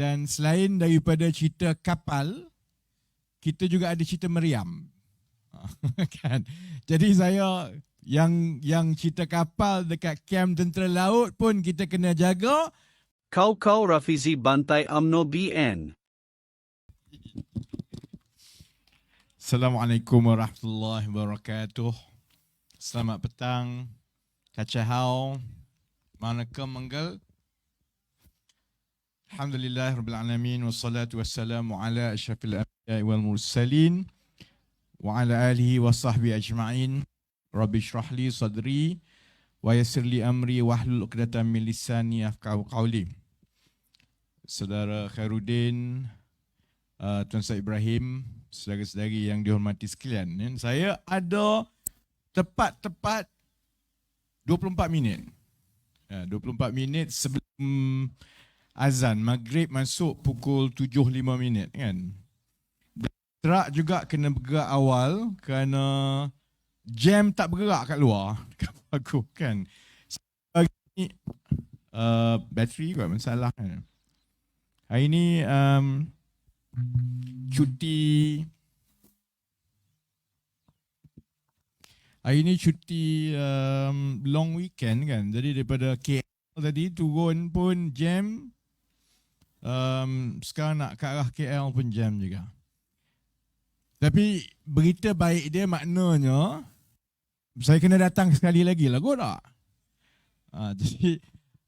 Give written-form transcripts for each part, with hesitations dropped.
Dan selain daripada cerita kapal, kita juga ada cerita meriam. Kan? Jadi saya yang cerita kapal dekat kem tentera laut pun kita kena jaga. Kau Rafizi Bantai UMNO BN. Assalamualaikum warahmatullahi wabarakatuh. Selamat petang. Kacahau. Manakah menggal? Alhamdulillah Rabbil Alamin. Wassalatu wassalamu ala asyrafil anbiya wal mursalin. Wa ala alihi wa sahbihi ajma'in. Rabbi syrah li sadri. Wa yassir li amri. Wahlul uqdatan min lisani yafqahu qawli. Saudara Khairuddin, Tuan Syed Ibrahim, saudara-saudari yang dihormati sekalian. Saya ada tepat 24 minit. 24 minit sebelum azan maghrib masuk pukul 7.05 kan. Truk juga kena bergerak awal kerana jam tak bergerak kat luar. Aku kan. Hari ni bateri kot masalah kan. Hari ni cuti long weekend kan. Jadi daripada KL tadi turun pun jam. Sekarang nak ke arah KL pun jam juga. Tapi berita baik dia maknanya saya kena datang sekali lagi lah kot tak? Jadi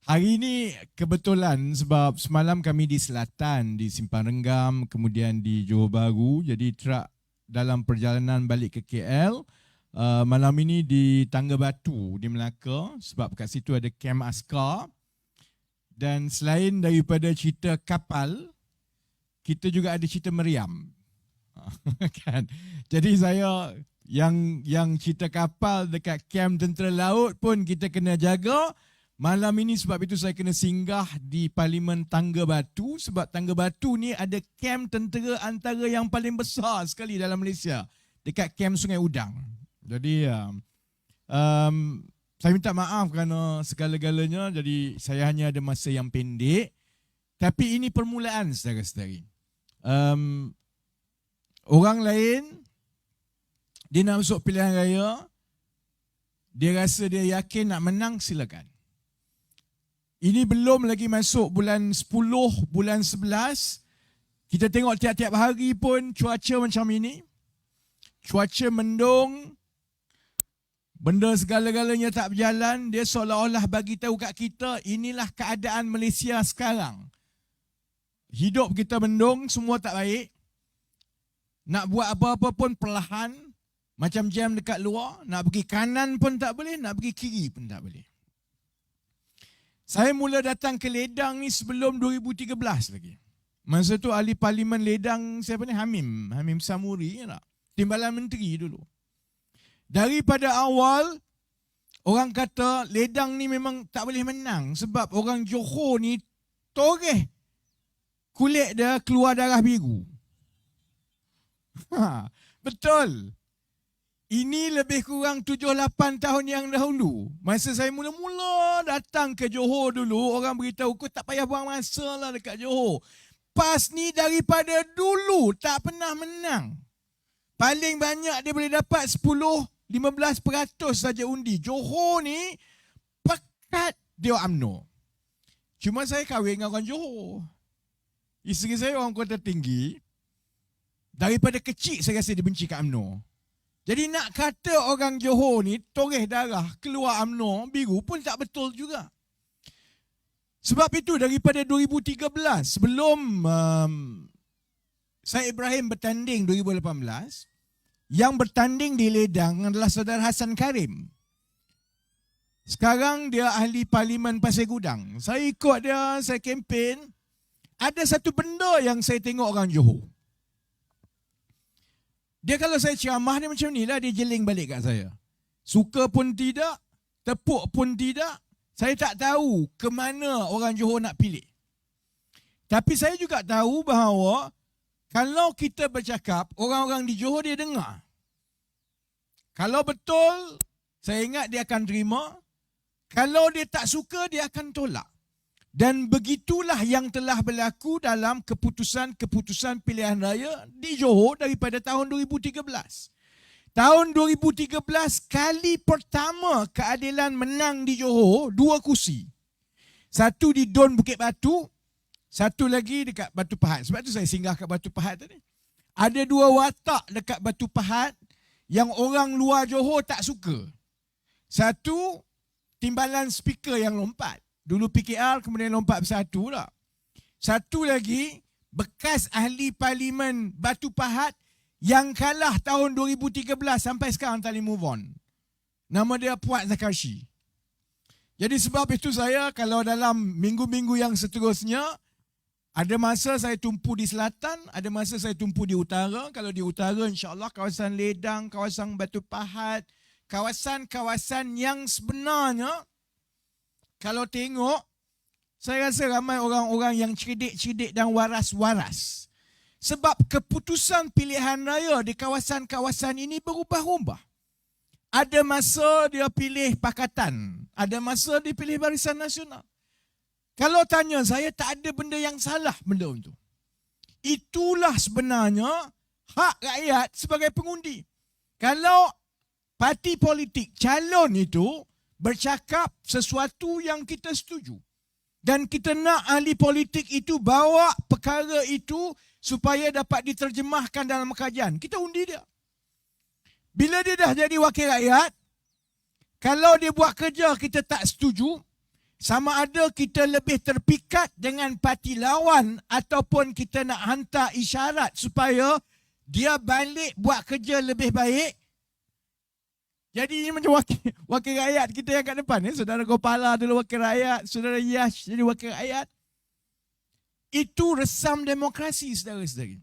hari ni kebetulan sebab semalam kami di selatan, di Simpang Renggam, kemudian di Johor Bahru. Jadi truk dalam perjalanan balik ke KL. Malam ini di Tangga Batu di Melaka sebab kat situ ada kem askar. Dan selain daripada cerita kapal, kita juga ada cerita meriam. Kan? Jadi saya yang cerita kapal dekat kem tentera laut pun kita kena jaga. Malam ini sebab itu saya kena singgah di Parlimen Tangga Batu sebab Tangga Batu ni ada kem tentera antara yang paling besar sekali dalam Malaysia dekat kem Sungai Udang. Jadi saya minta maaf kerana segala-galanya, jadi saya hanya ada masa yang pendek. Tapi ini permulaan saudara-saudari. Orang lain, dia nak masuk pilihan raya, dia rasa dia yakin nak menang, silakan. Ini belum lagi masuk bulan 10, bulan 11. Kita tengok tiap-tiap hari pun cuaca macam ini. Cuaca mendung. Benda segala-galanya tak berjalan, dia seolah-olah bagi tahu kat kita, inilah keadaan Malaysia sekarang. Hidup kita mendung, semua tak baik. Nak buat apa-apa pun perlahan, macam jam dekat luar, nak pergi kanan pun tak boleh, nak pergi kiri pun tak boleh. Saya mula datang ke Ledang ni sebelum 2013 lagi. Masa tu ahli parlimen Ledang, siapa ni? Hamim Samuri, tak? Timbalan Menteri dulu. Daripada awal, orang kata Ledang ni memang tak boleh menang sebab orang Johor ni toreh kulit dia keluar darah biru. Betul. Ini lebih kurang 7-8 tahun yang dahulu. Masa saya mula-mula datang ke Johor dulu, orang beritahu, kau tak payah buang masa lah dekat Johor. PAS ni daripada dulu tak pernah menang. Paling banyak dia boleh dapat 10-15% saja undi. Johor ni pekat dia UMNO. Cuma saya kahwin dengan orang Johor. Isteri saya orang Kota Tinggi. Daripada kecil saya rasa dia benci kat UMNO. Jadi nak kata orang Johor ni toreh darah keluar UMNO biru pun tak betul juga. Sebab itu daripada 2013 sebelum Syed Ibrahim bertanding 2018, yang bertanding di Ledang adalah saudara Hassan Karim. Sekarang dia ahli parlimen Pasir Gudang. Saya ikut dia, saya kempen. Ada satu benda yang saya tengok orang Johor. Dia kalau saya ceramah dia macam ni lah, dia jeling balik kat saya. Suka pun tidak, tepuk pun tidak. Saya tak tahu ke mana orang Johor nak pilih. Tapi saya juga tahu bahawa kalau kita bercakap, orang-orang di Johor dia dengar. Kalau betul, saya ingat dia akan terima. Kalau dia tak suka, dia akan tolak. Dan begitulah yang telah berlaku dalam keputusan-keputusan pilihan raya di Johor daripada tahun 2013. Tahun 2013 kali pertama keadilan menang di Johor, 2 kursi. Satu di Don Bukit Batu, satu lagi dekat Batu Pahat. Sebab tu saya singgah kat Batu Pahat tadi. Ada 2 watak dekat Batu Pahat yang orang luar Johor tak suka. Satu, timbalan speaker yang lompat. Dulu PKR, kemudian lompat bersatu tak. Satu lagi, bekas ahli parlimen Batu Pahat yang kalah tahun 2013 sampai sekarang tak boleh move on. Nama dia Puat Zakarshi. Jadi sebab itu saya kalau dalam minggu-minggu yang seterusnya, ada masa saya tumpu di selatan, ada masa saya tumpu di utara. Kalau di utara insya-Allah kawasan Ledang, kawasan Batu Pahat, kawasan-kawasan yang sebenarnya kalau tengok, saya rasa ramai orang-orang yang cerdik-cerdik dan waras-waras. Sebab keputusan pilihan raya di kawasan-kawasan ini berubah-ubah. Ada masa dia pilih Pakatan, ada masa dia pilih Barisan Nasional. Kalau tanya saya, tak ada benda yang salah benda itu. Itulah sebenarnya hak rakyat sebagai pengundi. Kalau parti politik calon itu bercakap sesuatu yang kita setuju. Dan kita nak ahli politik itu bawa perkara itu supaya dapat diterjemahkan dalam kajian. Kita undi dia. Bila dia dah jadi wakil rakyat, kalau dia buat kerja kita tak setuju, sama ada kita lebih terpikat dengan parti lawan ataupun kita nak hantar isyarat supaya dia balik buat kerja lebih baik. Jadi ini macam wakil rakyat kita yang kat depan. Saudara Gopala dulu wakil rakyat, saudara Yash jadi wakil rakyat. Itu resam demokrasi, saudara-saudari.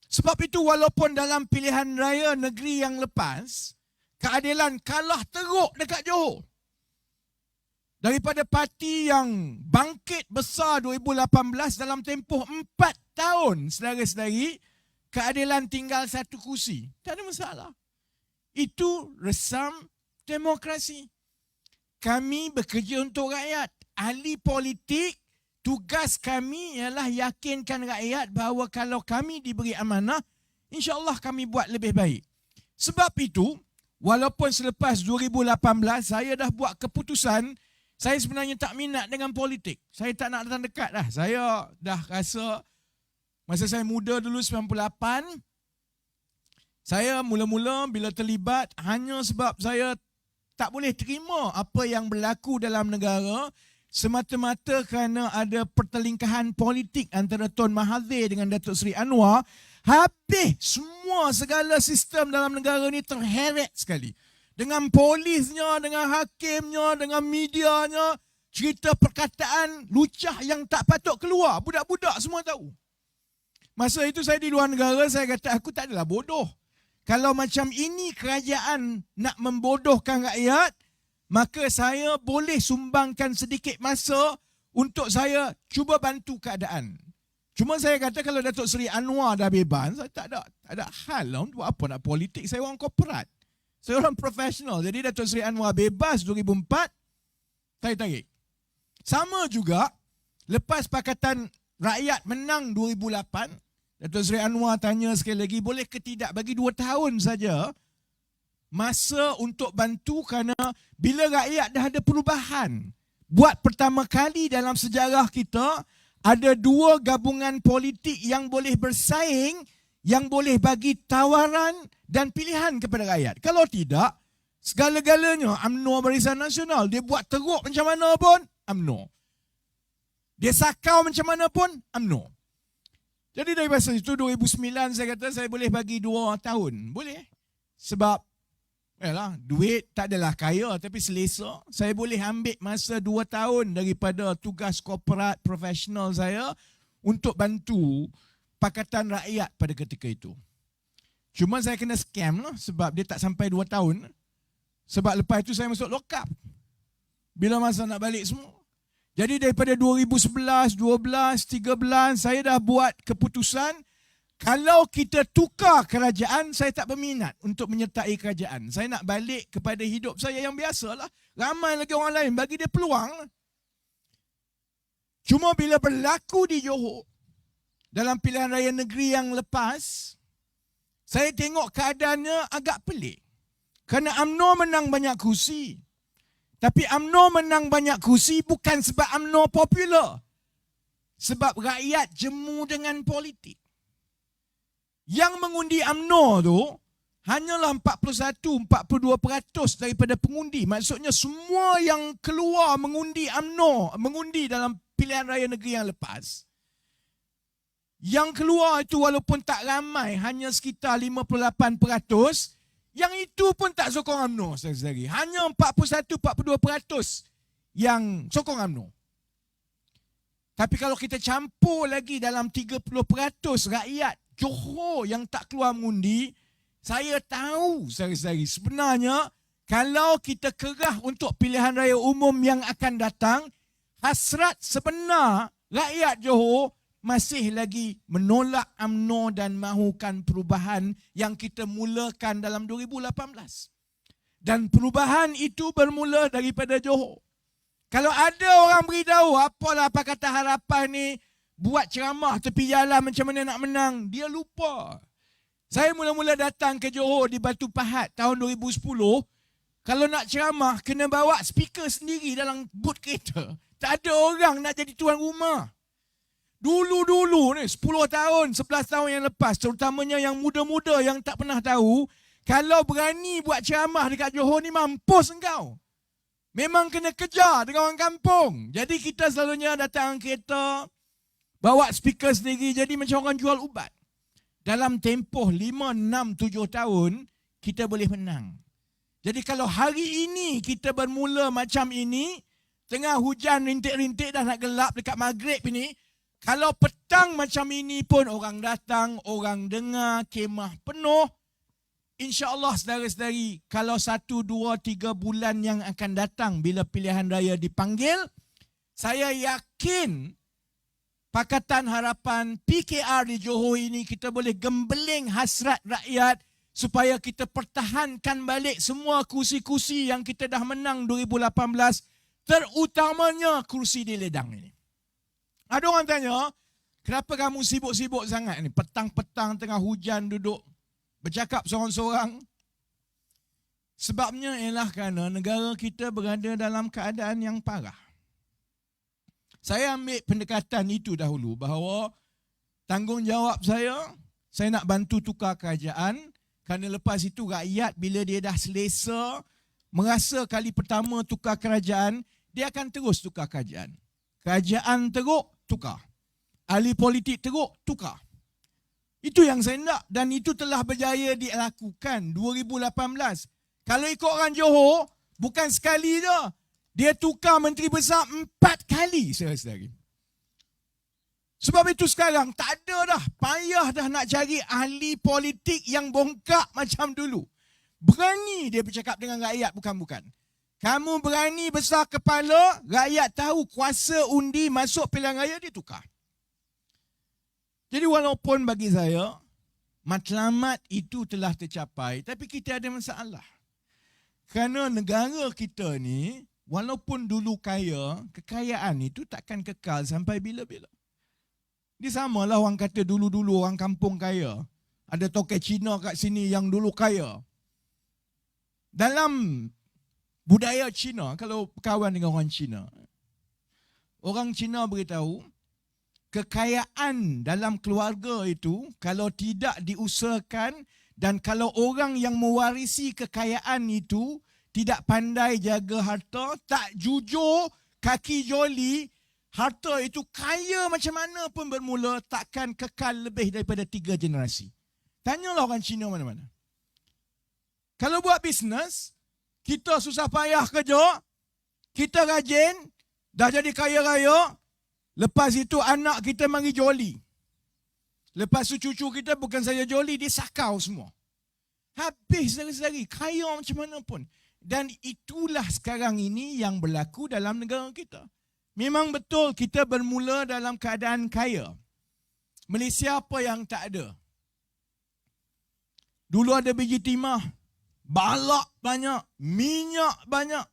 Sebab itu walaupun dalam pilihan raya negeri yang lepas, keadilan kalah teruk dekat Johor. Daripada parti yang bangkit besar 2018 dalam tempoh 4 tahun, saudara-saudari, keadilan tinggal 1 kursi. Tak ada masalah. Itu resam demokrasi. Kami bekerja untuk rakyat. Ahli politik, tugas kami ialah yakinkan rakyat bahawa kalau kami diberi amanah, insya-Allah kami buat lebih baik. Sebab itu, walaupun selepas 2018 saya dah buat keputusan, saya sebenarnya tak minat dengan politik. Saya tak nak datang dekat dah. Saya dah rasa masa saya muda dulu 98, saya mula-mula bila terlibat hanya sebab saya tak boleh terima apa yang berlaku dalam negara semata-mata kerana ada pertelingkahan politik antara Tun Mahathir dengan Datuk Seri Anwar. Habis semua segala sistem dalam negara ni terheret sekali. Dengan polisnya, dengan hakimnya, dengan medianya, cerita perkataan lucah yang tak patut keluar. Budak-budak semua tahu. Masa itu saya di luar negara, saya kata aku tak adalah bodoh. Kalau macam ini kerajaan nak membodohkan rakyat, maka saya boleh sumbangkan sedikit masa untuk saya cuba bantu keadaan. Cuma saya kata kalau Datuk Seri Anwar dah bebas, saya tak ada hal lah untuk apa nak politik. Saya orang korporat. Saya orang profesional. Jadi Datuk Seri Anwar bebas 2004, saya tarik. Sama juga, lepas Pakatan Rakyat menang 2008, Datuk Seri Anwar tanya sekali lagi, boleh ke tidak bagi 2 tahun saja masa untuk bantu kerana bila rakyat dah ada perubahan. Buat pertama kali dalam sejarah kita, ada 2 gabungan politik yang boleh bersaing, yang boleh bagi tawaran dan pilihan kepada rakyat. Kalau tidak, segala-galanya UMNO Barisan Nasional, dia buat teruk macam mana pun, UMNO. Dia sakau macam mana pun, UMNO. Jadi dari masa itu 2009 saya kata saya boleh bagi 2 tahun. Boleh. Sebab yalah, duit tak adalah kaya tapi selesa. Saya boleh ambil masa 2 tahun daripada tugas korporat profesional saya untuk bantu Pakatan Rakyat pada ketika itu. Cuma saya kena scam lah sebab dia tak sampai 2 tahun. Sebab lepas itu saya masuk lock up. Bila masa nak balik semua. Jadi daripada 2011, 12, 13, saya dah buat keputusan, kalau kita tukar kerajaan, saya tak berminat untuk menyertai kerajaan. Saya nak balik kepada hidup saya yang biasalah. Ramai lagi orang lain, bagi dia peluang. Cuma bila berlaku di Johor, dalam pilihan raya negeri yang lepas, saya tengok keadaannya agak pelik. Kerana UMNO menang banyak kursi. Tapi UMNO menang banyak kursi bukan sebab UMNO popular. Sebab rakyat jemu dengan politik. Yang mengundi UMNO tu hanyalah 41-42% daripada pengundi. Maksudnya semua yang keluar mengundi UMNO, mengundi dalam pilihan raya negeri yang lepas. Yang keluar itu walaupun tak ramai, hanya sekitar 58%, yang itu pun tak sokong UMNO saudara-saudari. Hanya 41-42% yang sokong UMNO. Tapi kalau kita campur lagi dalam 30% rakyat Johor yang tak keluar mengundi, saya tahu saudara-saudari, sebenarnya kalau kita kerah untuk pilihan raya umum yang akan datang, hasrat sebenar rakyat Johor masih lagi menolak UMNO dan mahukan perubahan yang kita mulakan dalam 2018. Dan perubahan itu bermula daripada Johor. Kalau ada orang beritahu, apalah Pakatan Harapan ni buat ceramah tepi jalan macam mana nak menang, dia lupa. Saya mula-mula datang ke Johor di Batu Pahat tahun 2010, kalau nak ceramah kena bawa speaker sendiri dalam booth kereta. Tak ada orang nak jadi tuan rumah. Dulu-dulu ni, 10 tahun, 11 tahun yang lepas, terutamanya yang muda-muda yang tak pernah tahu, kalau berani buat ceramah dekat Johor ni, mampus engkau. Memang kena kejar dengan orang kampung. Jadi kita selalunya datang kereta, bawa speaker sendiri, jadi macam orang jual ubat. Dalam tempoh 5, 6, 7 tahun, kita boleh menang. Jadi kalau hari ini kita bermula macam ini, tengah hujan rintik-rintik dah nak gelap dekat maghrib ini, kalau petang macam ini pun orang datang, orang dengar, kemah penuh. InsyaAllah saudara-saudari, kalau 1, 2, 3 bulan yang akan datang bila pilihan raya dipanggil, saya yakin Pakatan Harapan PKR di Johor ini kita boleh gembeling hasrat rakyat supaya kita pertahankan balik semua kursi-kursi yang kita dah menang 2018, terutamanya kursi di Ledang ini. Ada orang tanya, kenapa kamu sibuk-sibuk sangat ni? Petang-petang tengah hujan duduk bercakap seorang-seorang. Sebabnya ialah kerana negara kita berada dalam keadaan yang parah. Saya ambil pendekatan itu dahulu bahawa tanggungjawab saya nak bantu tukar kerajaan, kerana lepas itu rakyat bila dia dah selesa, merasa kali pertama tukar kerajaan, dia akan terus tukar kerajaan. Kerajaan teruk, tukar. Ahli politik teruk, tukar. Itu yang saya nak dan itu telah berjaya dilakukan 2018. Kalau ikut orang Johor, bukan sekali je. Dia tukar menteri besar 4 kali, saudara-saudari. Sebab itu sekarang tak ada dah, payah dah nak cari ahli politik yang bongkak macam dulu. Berani dia bercakap dengan rakyat bukan-bukan. Kamu berani besar kepala, rakyat tahu kuasa undi masuk pilihan raya, dia tukar. Jadi walaupun bagi saya, matlamat itu telah tercapai, tapi kita ada masalah. Kerana negara kita ni, walaupun dulu kaya, kekayaan itu takkan kekal sampai bila-bila. Ini samalah orang kata dulu-dulu orang kampung kaya. Ada tokai Cina kat sini yang dulu kaya. Dalam budaya Cina, kalau berkawan dengan orang Cina beritahu, kekayaan dalam keluarga itu kalau tidak diusahakan dan kalau orang yang mewarisi kekayaan itu tidak pandai jaga harta, tak jujur, kaki joli, harta itu kaya macam mana pun bermula takkan kekal lebih daripada 3 generasi. Tanyalah orang Cina mana-mana. Kalau buat bisnes, kita susah payah kerja, kita rajin, dah jadi kaya raya, lepas itu anak kita mari joli. Lepas tu cucu kita bukan saja joli, dia sakau semua. Habis saudara-saudari, kaya macam mana pun. Dan itulah sekarang ini yang berlaku dalam negara kita. Memang betul kita bermula dalam keadaan kaya. Malaysia apa yang tak ada? Dulu ada biji timah, balak banyak, minyak banyak.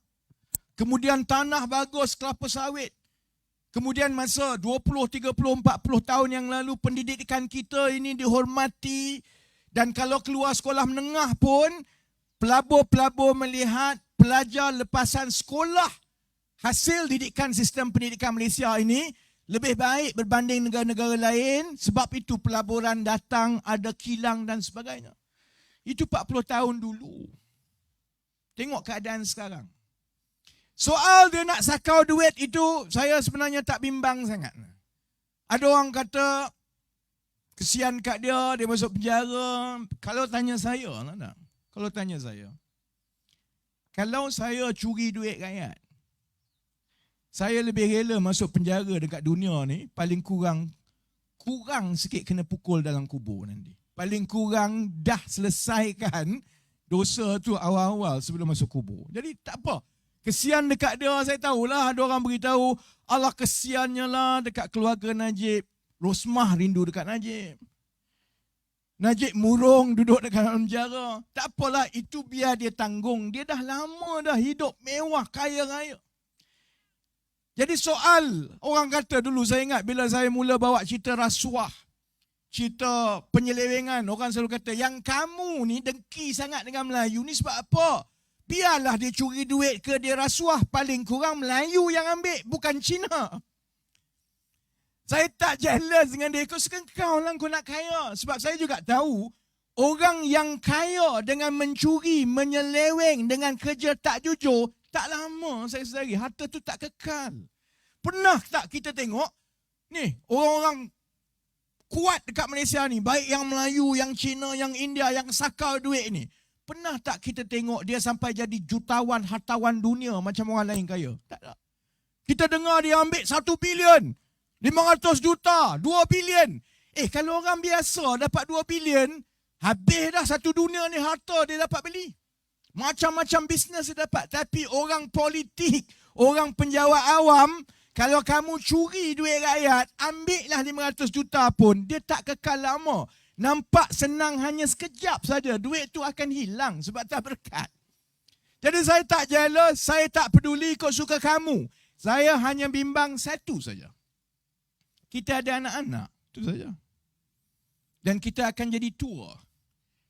Kemudian tanah bagus, kelapa sawit. Kemudian masa 20, 30, 40 tahun yang lalu pendidikan kita ini dihormati. Dan kalau keluar sekolah menengah pun, pelabur-pelabur melihat pelajar lepasan sekolah hasil didikan sistem pendidikan Malaysia ini lebih baik berbanding negara-negara lain. Sebab itu pelaburan datang, ada kilang dan sebagainya. Itu 40 tahun dulu. Tengok keadaan sekarang. Soal dia nak sakau duit itu, saya sebenarnya tak bimbang sangat. Ada orang kata, kesian kat dia masuk penjara. Kalau tanya saya, kalau saya curi duit rakyat, saya lebih rela masuk penjara dekat dunia ni, paling kurang sikit kena pukul dalam kubur nanti. Paling kurang dah selesaikan dosa tu awal-awal sebelum masuk kubur. Jadi tak apa. Kesian dekat dia, saya tahulah ada orang beritahu, Allah kesiannya lah dekat keluarga Najib. Rosmah rindu dekat Najib. Najib murung duduk dekat dalam penjara. Tak apalah, itu biar dia tanggung. Dia dah lama dah hidup mewah, kaya raya. Jadi soal, orang kata dulu, saya ingat bila saya mula bawa cerita rasuah, cerita penyelewengan, orang selalu kata, yang kamu ni dengki sangat dengan Melayu ni sebab apa? Biarlah dia curi duit ke dia rasuah, paling kurang Melayu yang ambil, bukan Cina. Saya tak jealous dengan dia, kau suka kau lah kau nak kaya. Sebab saya juga tahu, orang yang kaya dengan mencuri, menyeleweng, dengan kerja tak jujur, tak lama saya sedari, harta tu tak kekal. Pernah tak kita tengok, ni orang-orang kuat dekat Malaysia ni, baik yang Melayu, yang Cina, yang India, yang sakau duit ni, pernah tak kita tengok dia sampai jadi jutawan, hartawan dunia macam orang lain kaya? Tak tak. Kita dengar dia ambil 1 bilion, 500 juta, 2 bilion. Kalau orang biasa dapat 2 bilion, habis dah satu dunia ni harta dia dapat beli. Macam-macam bisnes dia dapat. Tapi orang politik, orang penjawat awam, kalau kamu curi duit rakyat, ambillah 500 juta pun, dia tak kekal lama. Nampak senang hanya sekejap saja. Duit tu akan hilang sebab tak berkat. Jadi saya tak jealous, saya tak peduli kau suka kamu. Saya hanya bimbang satu saja. Kita ada anak-anak, itu saja. Dan kita akan jadi tua.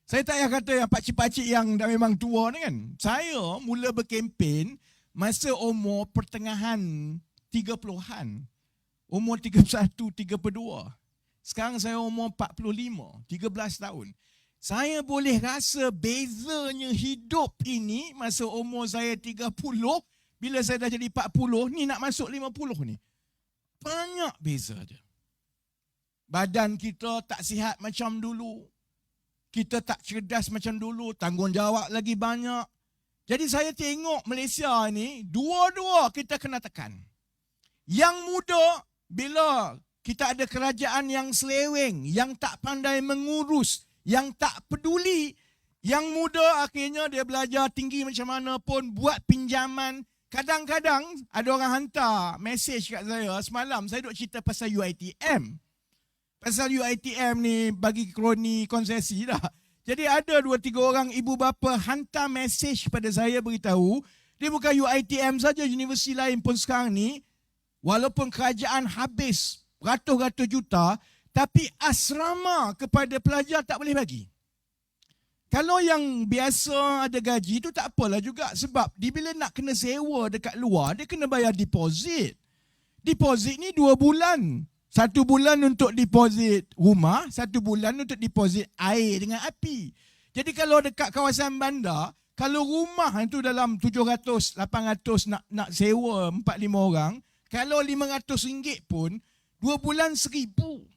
Saya tak payah kata yang pakcik-pakcik yang dah memang tua ni kan. Saya mula berkempen masa umur pertengahan 30-an. Umur 31, 32. Sekarang saya umur 45, 13 tahun. Saya boleh rasa bezanya hidup ini masa umur saya 30, bila saya dah jadi 40, ni nak masuk 50 ni. Banyak beza dia. Badan kita tak sihat macam dulu. Kita tak cerdas macam dulu, tanggungjawab lagi banyak. Jadi saya tengok Malaysia ni, dua-dua kita kena tekan. Yang muda, bila kita ada kerajaan yang seleweng, yang tak pandai mengurus, yang tak peduli, yang muda akhirnya dia belajar tinggi macam mana pun, buat pinjaman. Kadang-kadang ada orang hantar mesej kat saya, semalam saya duk cerita pasal UiTM. Pasal UiTM ni bagi kroni konsesi dah. Jadi ada 2-3 orang ibu bapa hantar mesej pada saya beritahu, dia bukan UiTM saja, universiti lain pun sekarang ni, walaupun kerajaan habis ratus-ratus juta, tapi asrama kepada pelajar tak boleh bagi. Kalau yang biasa ada gaji tu tak apalah juga, sebab dia bila nak kena sewa dekat luar, dia kena bayar deposit. Deposit ni 2 bulan. 1 bulan untuk deposit rumah, 1 bulan untuk deposit air dengan api. Jadi kalau dekat kawasan bandar, kalau rumah itu dalam 700, 800 nak sewa 4-5 orang, kalau RM500 pun, 2 bulan RM1,000.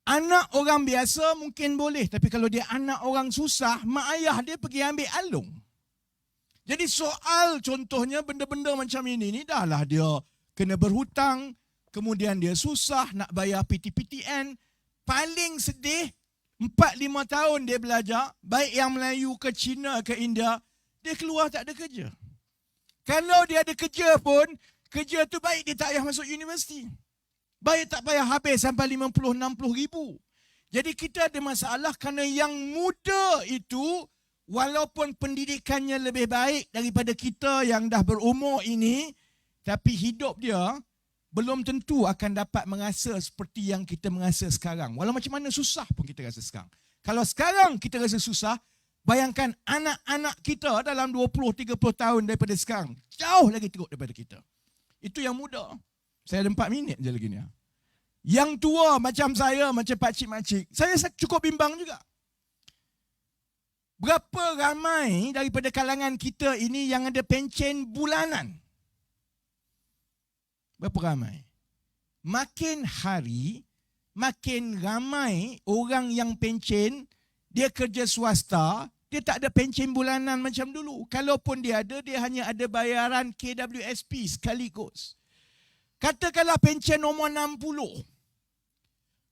Anak orang biasa mungkin boleh, tapi kalau dia anak orang susah, mak ayah dia pergi ambil alung. Jadi soal contohnya benda-benda macam ini ni dahlah dia kena berhutang, kemudian dia susah nak bayar PTPTN. Paling sedih, 4-5 tahun dia belajar, baik yang Melayu ke Cina ke India, dia keluar tak ada kerja. Kalau dia ada kerja pun, kerja tu baik dia tak payah masuk universiti. Baik tak payah habis sampai 50-60 ribu. Jadi kita ada masalah kerana yang muda itu, walaupun pendidikannya lebih baik daripada kita yang dah berumur ini, Tapi hidup dia belum tentu akan dapat merasa seperti yang kita merasa sekarang. Walau macam mana susah pun kita rasa sekarang. Kalau sekarang kita rasa susah, bayangkan anak-anak kita dalam 20-30 tahun daripada sekarang. Jauh lagi teruk daripada kita. Itu yang muda. Saya ada 4 minit je lagi ni. Yang tua macam saya, macam pakcik-makcik, saya cukup bimbang juga. Berapa ramai daripada kalangan kita ini yang ada pencen bulanan? Berapa ramai? Makin hari, makin ramai orang yang pencen, dia kerja swasta, dia tak ada pencen bulanan macam dulu. Kalaupun dia ada, dia hanya ada bayaran KWSP sekaligus. Katakanlah pencen nombor 60.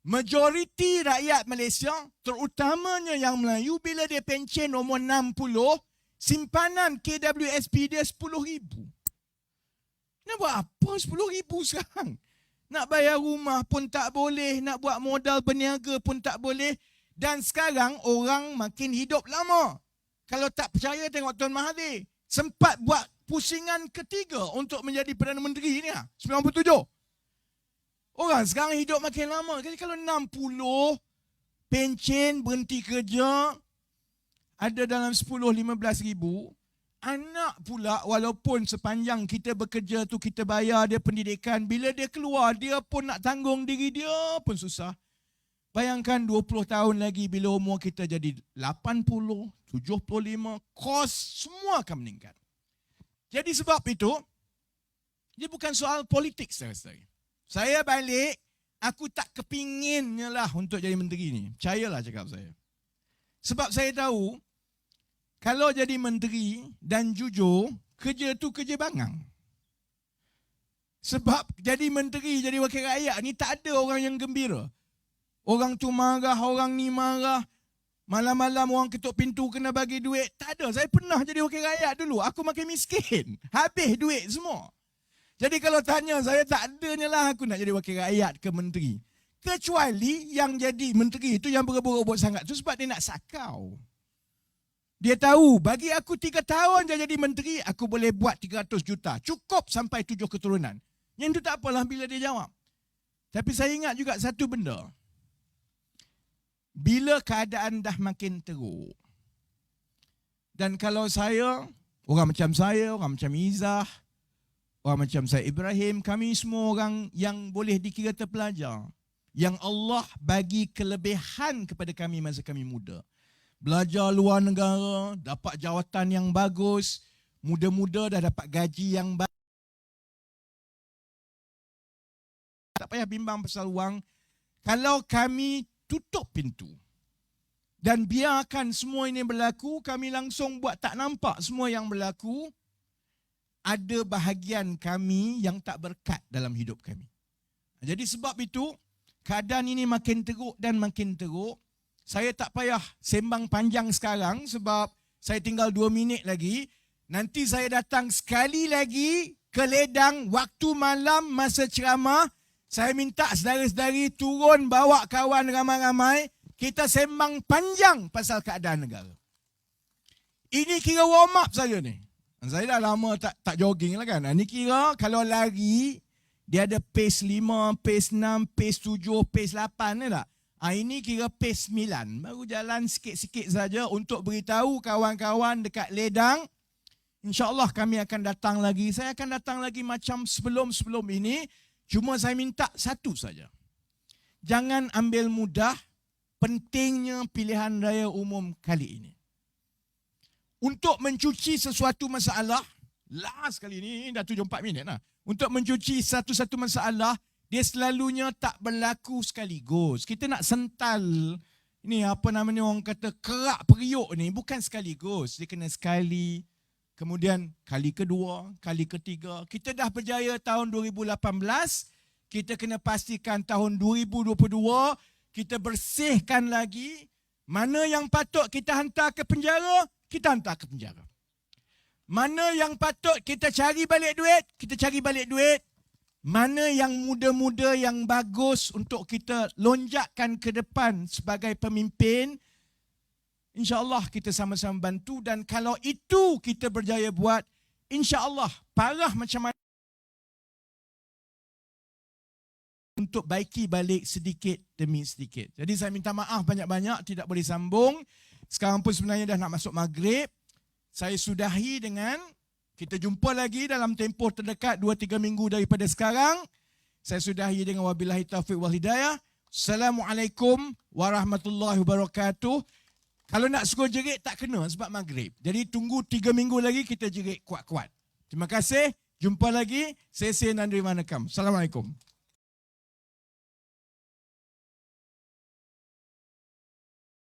Majoriti rakyat Malaysia, terutamanya yang Melayu, bila dia pencen nombor 60, simpanan KWSP dia RM10,000. Nak buat apa RM10,000 sekarang? Nak bayar rumah pun tak boleh, nak buat modal berniaga pun tak boleh. Dan sekarang orang makin hidup lama. Kalau tak percaya tengok Tuan Mahathir. Sempat buat pusingan ketiga untuk menjadi Perdana Menteri ni 97. Orang sekarang hidup makin lama. Jadi kalau 60, pencen, berhenti kerja, ada dalam 10-15 ribu. Anak pula walaupun sepanjang kita bekerja tu kita bayar dia pendidikan, bila dia keluar dia pun nak tanggung diri dia pun susah. Bayangkan 20 tahun lagi bila umur kita jadi 80, 75, kos semua akan meningkat. Jadi sebab itu, dia bukan soal politik saudara-saudari. Saya balik, aku tak kepinginnya lah untuk jadi menteri ni. Percayalah cakap saya. Sebab saya tahu, kalau jadi menteri dan jujur, kerja tu kerja bangang. Sebab jadi menteri, jadi wakil rakyat ni tak ada orang yang gembira. Orang tu marah, orang ni marah. Malam-malam orang ketuk pintu kena bagi duit. Tak ada. Saya pernah jadi wakil rakyat dulu. Aku makin miskin. Habis duit semua. Jadi kalau tanya saya, tak adanya lah aku nak jadi wakil rakyat ke menteri. Kecuali yang jadi menteri itu yang berebut-rebut sangat tu sebab dia nak sakau. Dia tahu, bagi aku 3 tahun je jadi menteri, aku boleh buat 300 juta. Cukup sampai 7 keturunan. Yang itu tak apalah bila dia jawab. Tapi saya ingat juga satu benda. Bila keadaan dah makin teruk. Dan kalau saya, orang macam saya, orang macam Izzah, orang macam saya Ibrahim, kami semua orang yang boleh dikira terpelajar. Yang Allah bagi kelebihan kepada kami masa kami muda. Belajar luar negara, dapat jawatan yang bagus, muda-muda dah dapat gaji yang baik. Tak payah bimbang pasal wang. Kalau kami tutup pintu dan biarkan semua ini berlaku, kami langsung buat tak nampak semua yang berlaku, ada bahagian kami yang tak berkat dalam hidup kami. Jadi sebab itu, keadaan ini makin teruk dan makin teruk. Saya tak payah sembang panjang sekarang sebab saya tinggal 2 minit lagi. Nanti saya datang sekali lagi ke Ledang waktu malam masa ceramah. Saya minta saudara-saudari turun bawa kawan ramai-ramai. Kita sembang panjang pasal keadaan negara. Ini kira warm up saya ni. Saya dah lama tak jogging lah kan. Ini kira kalau lari, dia ada pace 5, pace 6, pace 7, pace 8 ni tak? Ini kira pace 9. Baru jalan sikit-sikit saja untuk beritahu kawan-kawan dekat Ledang. InsyaAllah kami akan datang lagi. Saya akan datang lagi macam sebelum-sebelum ini. Cuma saya minta satu saja. Jangan ambil mudah pentingnya pilihan raya umum kali ini. Untuk mencuci sesuatu masalah, last kali ini dah 7-4 minit lah. Untuk mencuci satu-satu masalah, dia selalunya tak berlaku sekaligus. Kita nak sental, ini apa namanya orang kata kerak periuk ni, bukan sekaligus. Dia kena sekali, kemudian kali kedua, kali ketiga. Kita dah berjaya tahun 2018, kita kena pastikan tahun 2022, kita bersihkan lagi. Mana yang patut kita hantar ke penjara, kita hantar ke penjara. Mana yang patut kita cari balik duit, kita cari balik duit. Mana yang muda-muda yang bagus untuk kita lonjakkan ke depan sebagai pemimpin, insya-Allah kita sama-sama bantu. Dan kalau itu kita berjaya buat, insya-Allah parah macam mana untuk baiki balik sedikit demi sedikit. Jadi saya minta maaf banyak-banyak tidak boleh sambung. Sekarang pun sebenarnya dah nak masuk maghrib. Saya sudahi dengan kita jumpa lagi dalam tempoh terdekat 2-3 minggu daripada sekarang. Saya sudahi dengan wabillahi taufiq wal hidayah. Assalamualaikum warahmatullahi wabarakatuh. Kalau nak suruh jerit tak kena sebab maghrib. Jadi tunggu 3 minggu lagi kita jerit kuat-kuat. Terima kasih. Jumpa lagi. Saya Nandri Manakam. Assalamualaikum.